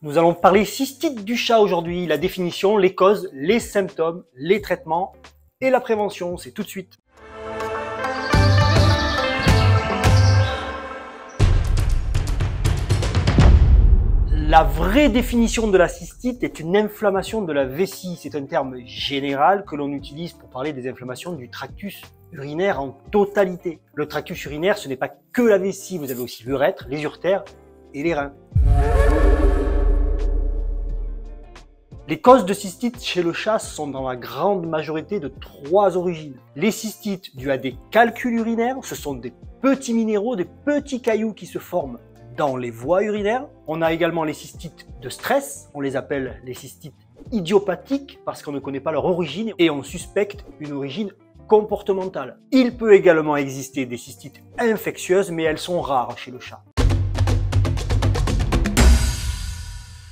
Nous allons parler cystite du chat aujourd'hui, la définition, les causes, les symptômes, les traitements et la prévention. C'est tout de suite. La vraie définition de la cystite est une inflammation de la vessie. C'est un terme général que l'on utilise pour parler des inflammations du tractus urinaire en totalité. Le tractus urinaire, ce n'est pas que la vessie, vous avez aussi l'urètre, les uretères et les reins. Les causes de cystite chez le chat sont dans la grande majorité de 3 origines. Les cystites dues à des calculs urinaires, ce sont des petits minéraux, des petits cailloux qui se forment dans les voies urinaires. On a également les cystites de stress, on les appelle les cystites idiopathiques parce qu'on ne connaît pas leur origine et on suspecte une origine comportementale. Il peut également exister des cystites infectieuses, mais elles sont rares chez le chat.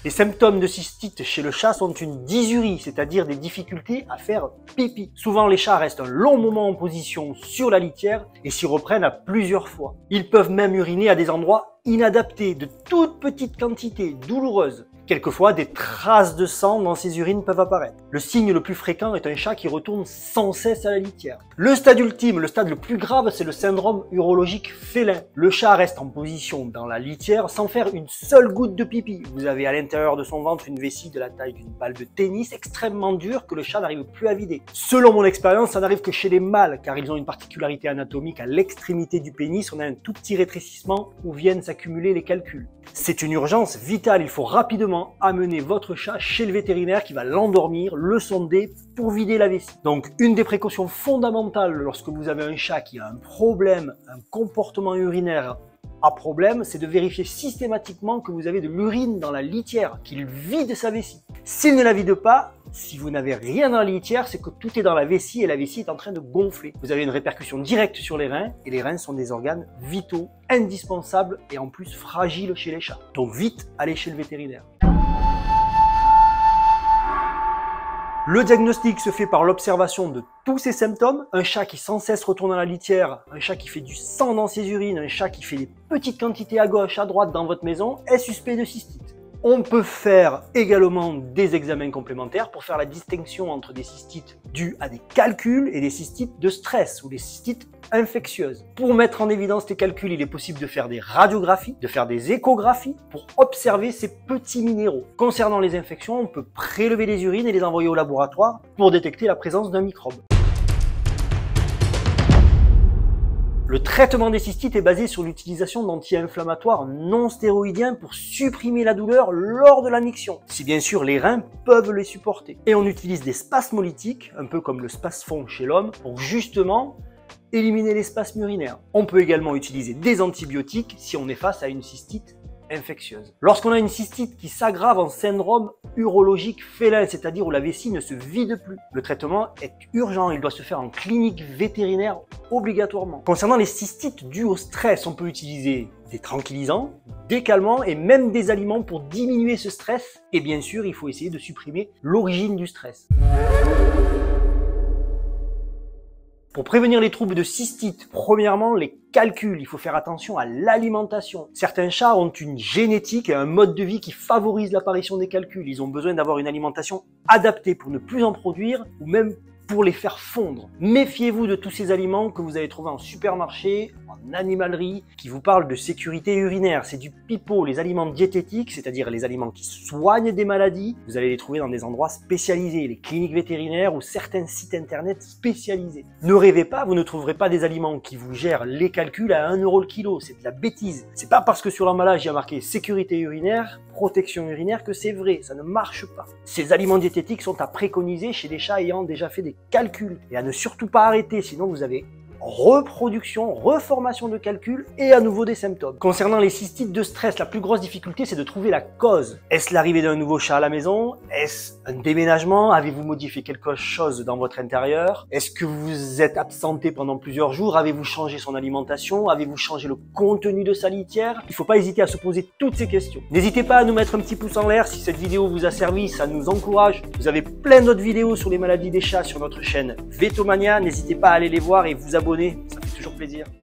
Les symptômes de cystite chez le chat sont une dysurie, c'est-à-dire des difficultés à faire pipi. Souvent, les chats restent un long moment en position sur la litière et s'y reprennent à plusieurs fois. Ils peuvent même uriner à des endroits inadaptés, de toutes petites quantités, douloureuses. Quelquefois, des traces de sang dans ses urines peuvent apparaître. Le signe le plus fréquent est un chat qui retourne sans cesse à la litière. Le stade ultime, le stade le plus grave, c'est le syndrome urologique félin. Le chat reste en position dans la litière sans faire une seule goutte de pipi. Vous avez à l'intérieur de son ventre une vessie de la taille d'une balle de tennis extrêmement dure que le chat n'arrive plus à vider. Selon mon expérience, ça n'arrive que chez les mâles car ils ont une particularité anatomique à l'extrémité du pénis. On a un tout petit rétrécissement où viennent s'accumuler les calculs. C'est une urgence vitale, il faut rapidement amener votre chat chez le vétérinaire qui va l'endormir, le sonder pour vider la vessie. Donc une des précautions fondamentales lorsque vous avez un chat qui a un problème, un comportement urinaire à problème, c'est de vérifier systématiquement que vous avez de l'urine dans la litière, qu'il vide sa vessie. S'il ne la vide pas, si vous n'avez rien dans la litière, c'est que tout est dans la vessie et la vessie est en train de gonfler. Vous avez une répercussion directe sur les reins et les reins sont des organes vitaux, indispensables et en plus fragiles chez les chats. Donc vite, allez chez le vétérinaire. Le diagnostic se fait par l'observation de tous ces symptômes. Un chat qui sans cesse retourne à la litière, un chat qui fait du sang dans ses urines, un chat qui fait des petites quantités à gauche, à droite dans votre maison est suspect de cystite. On peut faire également des examens complémentaires pour faire la distinction entre des cystites dues à des calculs et des cystites de stress ou des cystites infectieuses. Pour mettre en évidence les calculs, il est possible de faire des radiographies, de faire des échographies pour observer ces petits minéraux. Concernant les infections, on peut prélever les urines et les envoyer au laboratoire pour détecter la présence d'un microbe. Le traitement des cystites est basé sur l'utilisation d'anti-inflammatoires non stéroïdiens pour supprimer la douleur lors de la miction, si bien sûr les reins peuvent les supporter. Et on utilise des spasmolytiques, un peu comme le spasfon chez l'homme, pour justement éliminer les spasmes urinaires. On peut également utiliser des antibiotiques si on est face à une cystite infectieuse. Lorsqu'on a une cystite qui s'aggrave en syndrome urologique félin, c'est-à-dire où la vessie ne se vide plus, le traitement est urgent, il doit se faire en clinique vétérinaire obligatoirement. Concernant les cystites dues au stress, on peut utiliser des tranquillisants, des calmants et même des aliments pour diminuer ce stress. Et bien sûr, il faut essayer de supprimer l'origine du stress. Pour prévenir les troubles de cystite, premièrement, les calculs. Il faut faire attention à l'alimentation. Certains chats ont une génétique et un mode de vie qui favorise l'apparition des calculs. Ils ont besoin d'avoir une alimentation adaptée pour ne plus en produire ou même pour les faire fondre. Méfiez-vous de tous ces aliments que vous allez trouver en supermarché, en animalerie, qui vous parlent de sécurité urinaire. C'est du pipeau. Les aliments diététiques, c'est-à-dire les aliments qui soignent des maladies, vous allez les trouver dans des endroits spécialisés, les cliniques vétérinaires ou certains sites internet spécialisés. Ne rêvez pas, vous ne trouverez pas des aliments qui vous gèrent les calculs à 1 € le kilo. C'est de la bêtise. C'est pas parce que sur l'emballage il y a marqué sécurité urinaire, protection urinaire que c'est vrai. Ça ne marche pas. Ces aliments diététiques sont à préconiser chez des chats ayant déjà fait des calculs et à ne surtout pas arrêter, sinon vous avez reproduction, reformation de calculs et à nouveau des symptômes. Concernant les cystites de stress, la plus grosse difficulté c'est de trouver la cause. Est-ce l'arrivée d'un nouveau chat à la maison? Est-ce un déménagement? Avez-vous modifié quelque chose dans votre intérieur? Est-ce que vous êtes absenté pendant plusieurs jours? Avez-vous changé son alimentation? Avez-vous changé le contenu de sa litière? Il ne faut pas hésiter à se poser toutes ces questions. N'hésitez pas à nous mettre un petit pouce en l'air si cette vidéo vous a servi, ça nous encourage. Vous avez plein d'autres vidéos sur les maladies des chats sur notre chaîne Vetomania. N'hésitez pas à aller les voir et vous abonner, ça fait toujours plaisir.